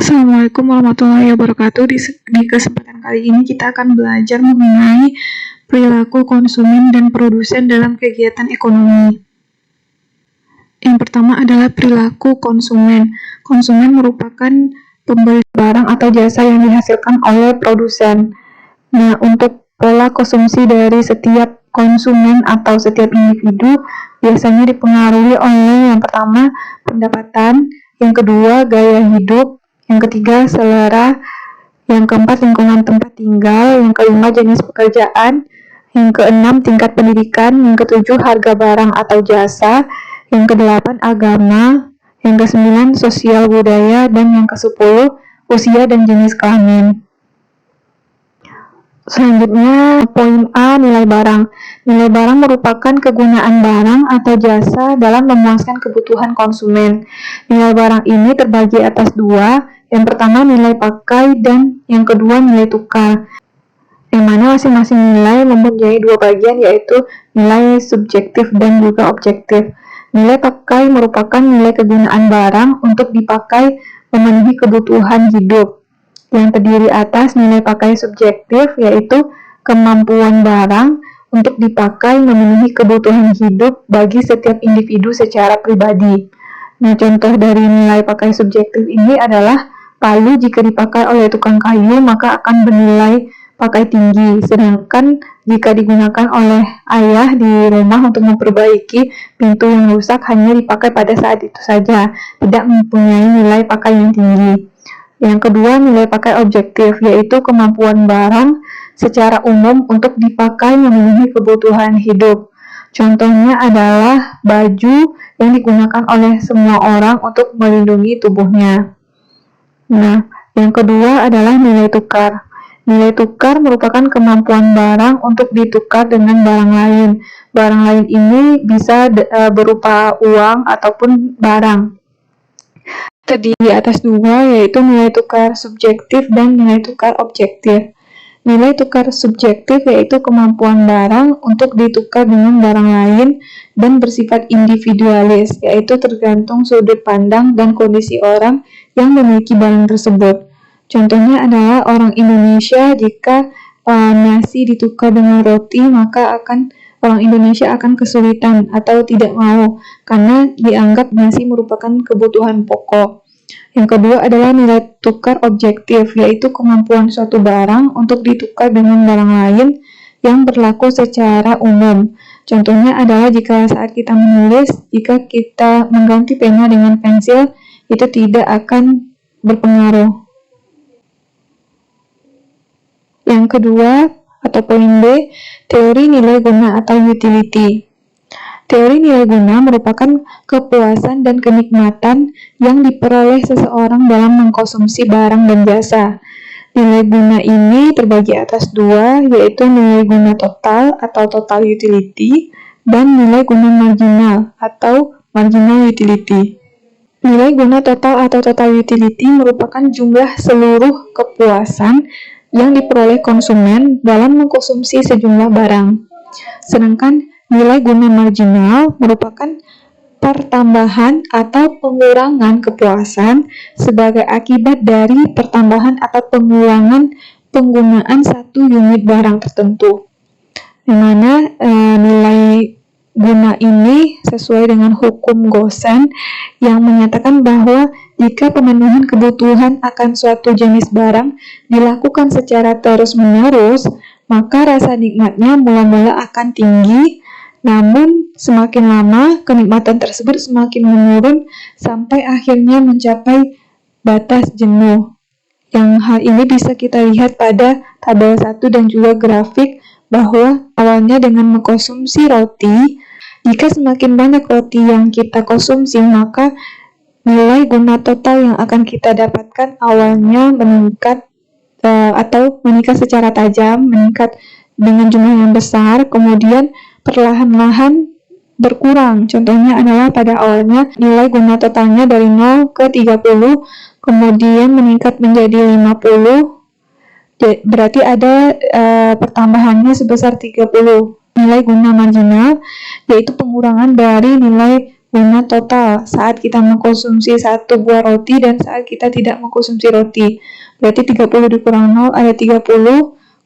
Assalamualaikum warahmatullahi wabarakatuh. Di kesempatan kali ini kita akan belajar mengenai perilaku konsumen dan produsen dalam kegiatan ekonomi. Yang pertama adalah perilaku konsumen. Konsumen merupakan pembeli barang atau jasa yang dihasilkan oleh produsen. Nah, untuk pola konsumsi dari setiap konsumen atau setiap individu biasanya dipengaruhi oleh yang pertama pendapatan, yang kedua gaya hidup, yang ketiga selera, yang keempat lingkungan tempat tinggal, yang kelima jenis pekerjaan, yang keenam tingkat pendidikan, yang ketujuh harga barang atau jasa, yang kedelapan agama, yang kesembilan sosial budaya, dan yang kesepuluh usia dan jenis kelamin. Selanjutnya, poin A, nilai barang. Nilai barang merupakan kegunaan barang atau jasa dalam memuaskan kebutuhan konsumen. Nilai barang ini terbagi atas dua, yang pertama nilai pakai dan yang kedua nilai tukar. Yang mana masing-masing nilai mempunyai dua bagian, yaitu nilai subjektif dan juga objektif. Nilai pakai merupakan nilai kegunaan barang untuk dipakai memenuhi kebutuhan hidup, yang terdiri atas nilai pakai subjektif, yaitu kemampuan barang untuk dipakai memenuhi kebutuhan hidup bagi setiap individu secara pribadi. Nah, contoh dari nilai pakai subjektif ini adalah palu jika dipakai oleh tukang kayu maka akan bernilai pakai tinggi, sedangkan jika digunakan oleh ayah di rumah untuk memperbaiki pintu yang rusak hanya dipakai pada saat itu saja, tidak mempunyai nilai pakai yang tinggi. Yang kedua, nilai pakai objektif, yaitu kemampuan barang secara umum untuk dipakai memenuhi kebutuhan hidup. Contohnya adalah baju yang digunakan oleh semua orang untuk melindungi tubuhnya. Nah, yang kedua adalah nilai tukar. Nilai tukar merupakan kemampuan barang untuk ditukar dengan barang lain. Barang lain ini bisa berupa uang ataupun barang. Terdiri atas dua, yaitu nilai tukar subjektif dan nilai tukar objektif. Nilai tukar subjektif yaitu kemampuan barang untuk ditukar dengan barang lain dan bersifat individualis, yaitu tergantung sudut pandang dan kondisi orang yang memiliki barang tersebut. Contohnya adalah orang Indonesia, jika nasi ditukar dengan roti, maka orang Indonesia akan kesulitan atau tidak mau, karena dianggap nasi merupakan kebutuhan pokok. Yang kedua adalah nilai tukar objektif, yaitu kemampuan suatu barang untuk ditukar dengan barang lain yang berlaku secara umum. Contohnya adalah jika saat kita menulis, jika kita mengganti pena dengan pensil, itu tidak akan berpengaruh. Yang kedua, atau poin B, teori nilai guna atau utility. Teori nilai guna merupakan kepuasan dan kenikmatan yang diperoleh seseorang dalam mengkonsumsi barang dan jasa. Nilai guna ini terbagi atas dua, yaitu nilai guna total atau total utility dan nilai guna marginal atau marginal utility. Nilai guna total atau total utility merupakan jumlah seluruh kepuasan yang diperoleh konsumen dalam mengkonsumsi sejumlah barang. Sedangkan nilai guna marginal merupakan pertambahan atau pengurangan kepuasan sebagai akibat dari pertambahan atau pengurangan penggunaan satu unit barang tertentu. Yang mana nilai guna ini sesuai dengan hukum Gosen yang menyatakan bahwa jika pemenuhan kebutuhan akan suatu jenis barang dilakukan secara terus-menerus, maka rasa nikmatnya mula-mula akan tinggi, namun semakin lama kenikmatan tersebut semakin menurun sampai akhirnya mencapai batas jenuh. Yang hal ini bisa kita lihat pada tabel 1 dan juga grafik, bahwa awalnya dengan mengkonsumsi roti, jika semakin banyak roti yang kita konsumsi, maka nilai guna total yang akan kita dapatkan awalnya meningkat atau meningkat secara tajam, meningkat dengan jumlah yang besar, kemudian perlahan-lahan berkurang. Contohnya adalah pada awalnya nilai guna totalnya dari 0 ke 30, kemudian meningkat menjadi 50, berarti ada pertambahannya sebesar 30. Nilai guna marginal yaitu pengurangan dari nilai guna total saat kita mengkonsumsi 1 buah roti dan saat kita tidak mengkonsumsi roti. Berarti 30 dikurang 0 ada 30.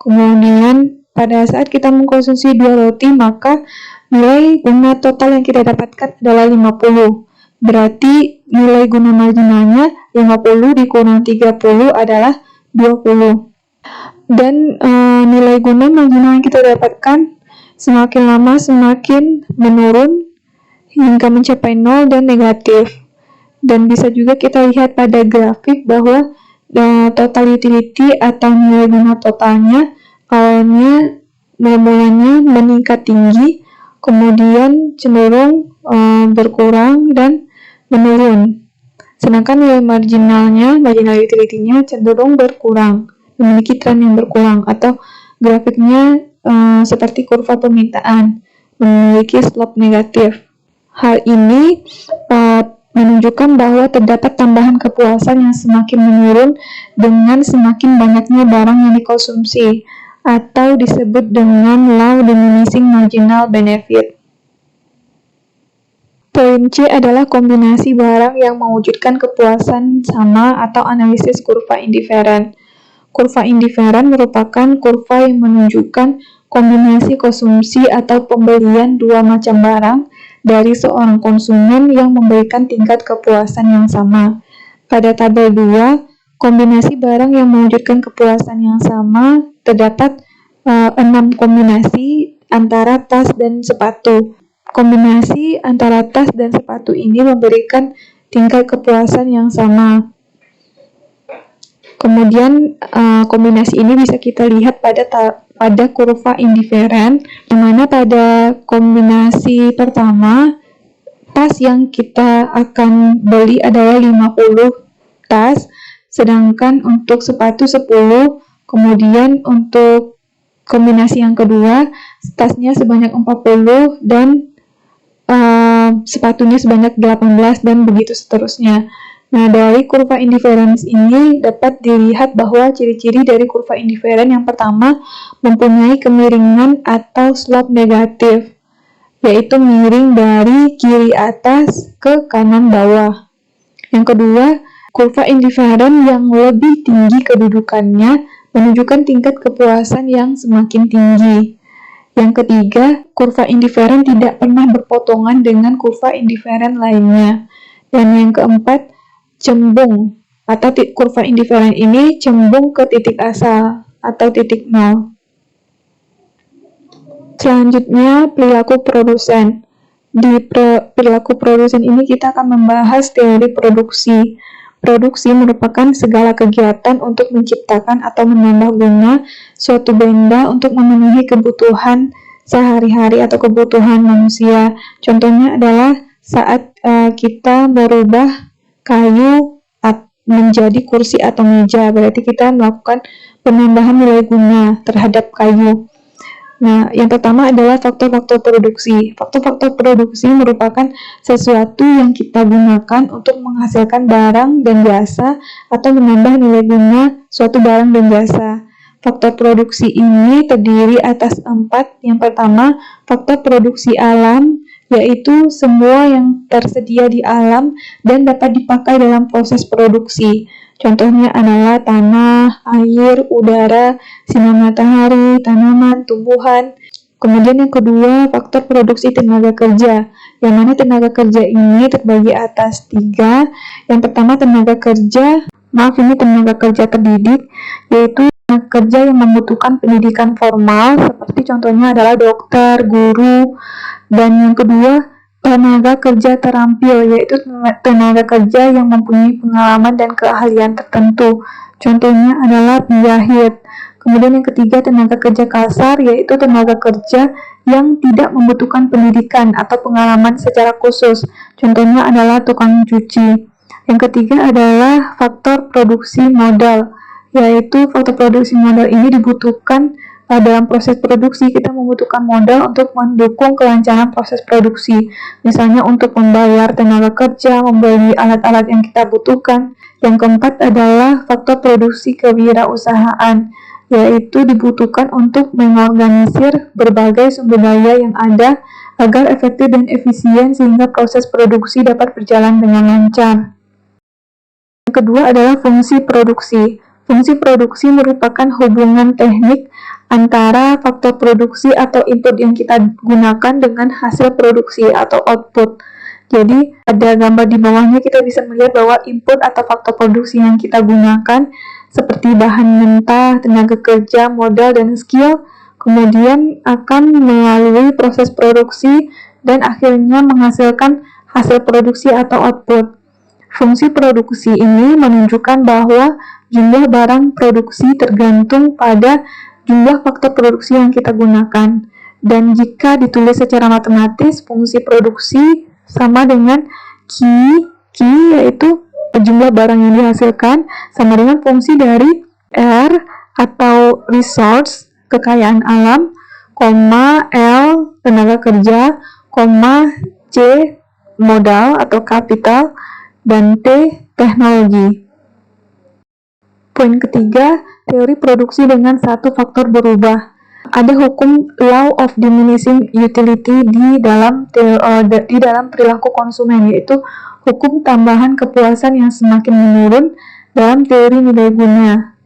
Kemudian pada saat kita mengkonsumsi 2 roti, maka nilai guna total yang kita dapatkan adalah 50. Berarti nilai guna marginalnya 50 dikurang 30 adalah 20. Dan nilai guna marginal yang kita dapatkan semakin lama semakin menurun hingga mencapai 0 dan negatif. Dan bisa juga kita lihat pada grafik bahwa total utility atau nilai guna totalnya awalnya mulanya meningkat tinggi, kemudian cenderung berkurang dan menurun. Sedangkan nilai marginal utility-nya cenderung berkurang, memiliki tren yang berkurang, atau grafiknya seperti kurva permintaan, memiliki slope negatif. Hal ini menunjukkan bahwa terdapat tambahan kepuasan yang semakin menurun dengan semakin banyaknya barang yang dikonsumsi, atau disebut dengan law diminishing marginal benefit. Poin C adalah kombinasi barang yang mewujudkan kepuasan sama atau analisis kurva indiferen. Kurva indiferen merupakan kurva yang menunjukkan kombinasi konsumsi atau pembelian dua macam barang dari seorang konsumen yang memberikan tingkat kepuasan yang sama. Pada tabel 2, kombinasi barang yang mewujudkan kepuasan yang sama terdapat 6 kombinasi antara tas dan sepatu. Kombinasi antara tas dan sepatu ini memberikan tingkat kepuasan yang sama. Kemudian kombinasi ini bisa kita lihat pada kurva indiferen, di mana pada kombinasi pertama tas yang kita akan beli adalah 50 tas, sedangkan untuk sepatu 10. Kemudian untuk kombinasi yang kedua, tasnya sebanyak 40 dan sepatunya sebanyak 18 dan begitu seterusnya. Nah, dari kurva indiferens ini dapat dilihat bahwa ciri-ciri dari kurva indiferen yang pertama mempunyai kemiringan atau slope negatif, yaitu miring dari kiri atas ke kanan bawah. Yang kedua, kurva indiferen yang lebih tinggi kedudukannya menunjukkan tingkat kepuasan yang semakin tinggi. Yang ketiga, kurva indiferen tidak pernah berpotongan dengan kurva indiferen lainnya. Dan yang keempat, cembung atau kurva indiferen ini cembung ke titik asal atau titik nol. Selanjutnya, perilaku produsen. Di perilaku produsen ini kita akan membahas teori produksi. Produksi merupakan segala kegiatan untuk menciptakan atau menambah guna suatu benda untuk memenuhi kebutuhan sehari-hari atau kebutuhan manusia. Contohnya adalah saat kita berubah kayu menjadi kursi atau meja, berarti kita melakukan penambahan nilai guna terhadap kayu. Nah, yang pertama adalah faktor-faktor produksi. Faktor-faktor produksi merupakan sesuatu yang kita gunakan untuk menghasilkan barang dan jasa atau menambah nilai guna suatu barang dan jasa. Faktor produksi ini terdiri atas 4. Yang pertama, faktor produksi alam, yaitu semua yang tersedia di alam dan dapat dipakai dalam proses produksi. Contohnya adalah tanah, air, udara, sinar matahari, tanaman, tumbuhan. Kemudian yang kedua, faktor produksi tenaga kerja, yang mana tenaga kerja ini terbagi atas 3. Yang pertama tenaga kerja terdidik, yaitu tenaga kerja yang membutuhkan pendidikan formal, seperti contohnya adalah dokter, guru. Dan yang kedua, tenaga kerja terampil, yaitu tenaga kerja yang mempunyai pengalaman dan keahlian tertentu. Contohnya adalah penjahit. Kemudian yang ketiga, tenaga kerja kasar, yaitu tenaga kerja yang tidak membutuhkan pendidikan atau pengalaman secara khusus. Contohnya adalah tukang cuci. Yang ketiga adalah faktor produksi modal, yaitu faktor produksi modal ini dibutuhkan dalam proses produksi. Kita membutuhkan modal untuk mendukung kelancaran proses produksi, misalnya untuk membayar tenaga kerja, membeli alat-alat yang kita butuhkan. Yang keempat adalah faktor produksi kewirausahaan, yaitu dibutuhkan untuk mengorganisir berbagai sumber daya yang ada agar efektif dan efisien sehingga proses produksi dapat berjalan dengan lancar. Yang kedua adalah fungsi produksi. Fungsi produksi merupakan hubungan teknik antara faktor produksi atau input yang kita gunakan dengan hasil produksi atau output. Jadi, pada gambar di bawahnya kita bisa melihat bahwa input atau faktor produksi yang kita gunakan seperti bahan mentah, tenaga kerja, modal, dan skill, kemudian akan melalui proses produksi dan akhirnya menghasilkan hasil produksi atau output. Fungsi produksi ini menunjukkan bahwa jumlah barang produksi tergantung pada jumlah faktor produksi yang kita gunakan. Dan jika ditulis secara matematis, fungsi produksi sama dengan Q yaitu jumlah barang yang dihasilkan, sama dengan fungsi dari R atau resource, kekayaan alam, L, tenaga kerja, C, modal atau capital, dan T, teknologi. Poin ketiga, teori produksi dengan satu faktor berubah. Ada hukum law of diminishing utility di dalam perilaku konsumen, yaitu hukum tambahan kepuasan yang semakin menurun dalam teori nilai guna.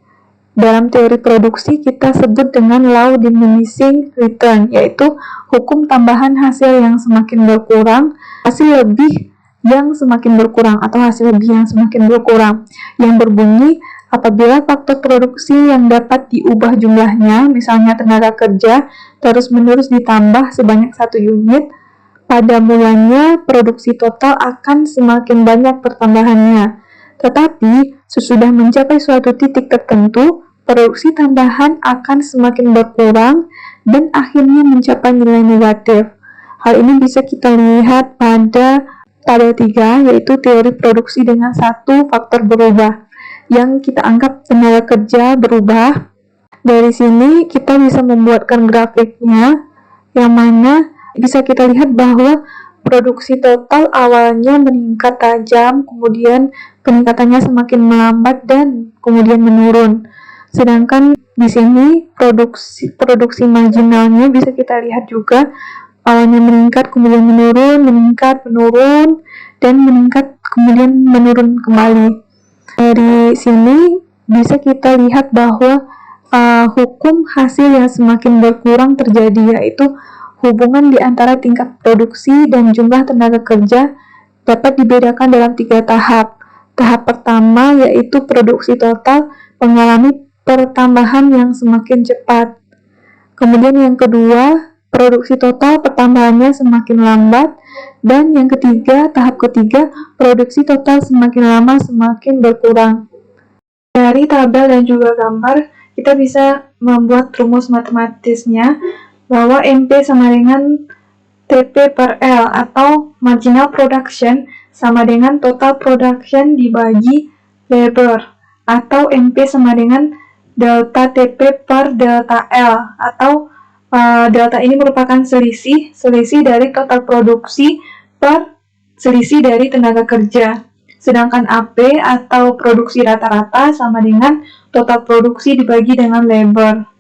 Dalam teori produksi kita sebut dengan law diminishing return, yaitu hukum tambahan hasil yang semakin berkurang, hasil lebih yang semakin berkurang atau hasil lebih yang semakin berkurang, yang berbunyi apabila faktor produksi yang dapat diubah jumlahnya, misalnya tenaga kerja, terus-menerus ditambah sebanyak 1 unit, pada mulanya produksi total akan semakin banyak pertambahannya. Tetapi, sesudah mencapai suatu titik tertentu, produksi tambahan akan semakin berkurang dan akhirnya mencapai nilai negatif. Hal ini bisa kita lihat pada tabel 3, yaitu teori produksi dengan satu faktor berubah, yang kita anggap tenaga kerja berubah. Dari sini kita bisa membuatkan grafiknya, yang mana bisa kita lihat bahwa produksi total awalnya meningkat tajam, kemudian peningkatannya semakin melambat dan kemudian menurun. Sedangkan di sini produksi marginalnya bisa kita lihat juga, awalnya meningkat, kemudian menurun, meningkat, menurun, dan meningkat, kemudian menurun kembali. Dari sini bisa kita lihat bahwa hukum hasil yang semakin berkurang terjadi, yaitu hubungan di antara tingkat produksi dan jumlah tenaga kerja dapat dibedakan dalam 3 tahap. Tahap pertama yaitu produksi total mengalami pertambahan yang semakin cepat. Kemudian yang kedua, produksi total pertambahannya semakin lambat, dan yang ketiga, tahap ketiga, produksi total semakin lama semakin berkurang. Dari tabel dan juga gambar, kita bisa membuat rumus matematisnya bahwa MP sama dengan TP per L atau marginal production sama dengan total production dibagi labor, atau MP sama dengan delta TP per delta L, atau delta ini merupakan selisih dari total produksi per selisih dari tenaga kerja. Sedangkan AP atau produksi rata-rata sama dengan total produksi dibagi dengan labor.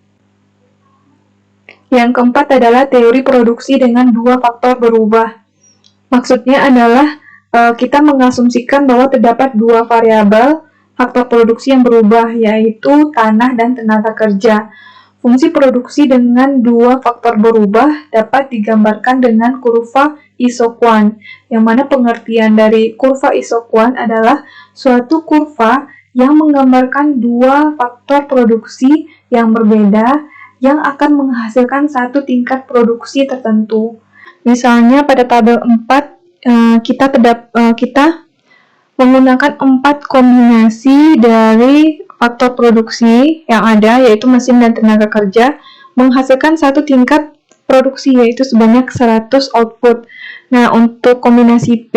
Yang keempat adalah teori produksi dengan 2 faktor berubah. Maksudnya adalah kita mengasumsikan bahwa terdapat 2 variabel faktor produksi yang berubah, yaitu tanah dan tenaga kerja. Fungsi produksi dengan 2 faktor berubah dapat digambarkan dengan kurva isoquant, yang mana pengertian dari kurva isoquant adalah suatu kurva yang menggambarkan 2 faktor produksi yang berbeda yang akan menghasilkan satu tingkat produksi tertentu. Misalnya pada tabel 4 kita menggunakan 4 kombinasi dari faktor produksi yang ada, yaitu mesin dan tenaga kerja, menghasilkan satu tingkat produksi, yaitu sebanyak 100 output. Nah, untuk kombinasi P,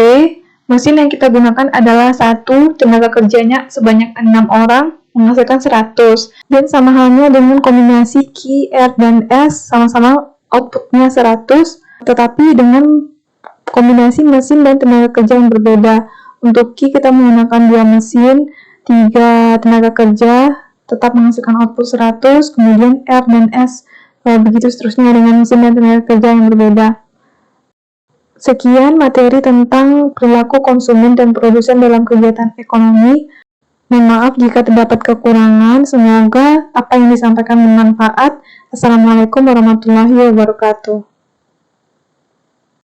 mesin yang kita gunakan adalah 1, tenaga kerjanya sebanyak 6 orang, menghasilkan 100. Dan sama halnya dengan kombinasi Q, R, dan S, sama-sama outputnya 100, tetapi dengan kombinasi mesin dan tenaga kerja yang berbeda. Untuk Q kita menggunakan 2 mesin, 3 tenaga kerja, tetap menghasilkan output 100, kemudian R dan S. Begitu seterusnya dengan mesin dan tenaga kerja yang berbeda. Sekian materi tentang perilaku konsumen dan produsen dalam kegiatan ekonomi. Mohon maaf jika terdapat kekurangan. Semoga apa yang disampaikan bermanfaat. Assalamualaikum warahmatullahi wabarakatuh.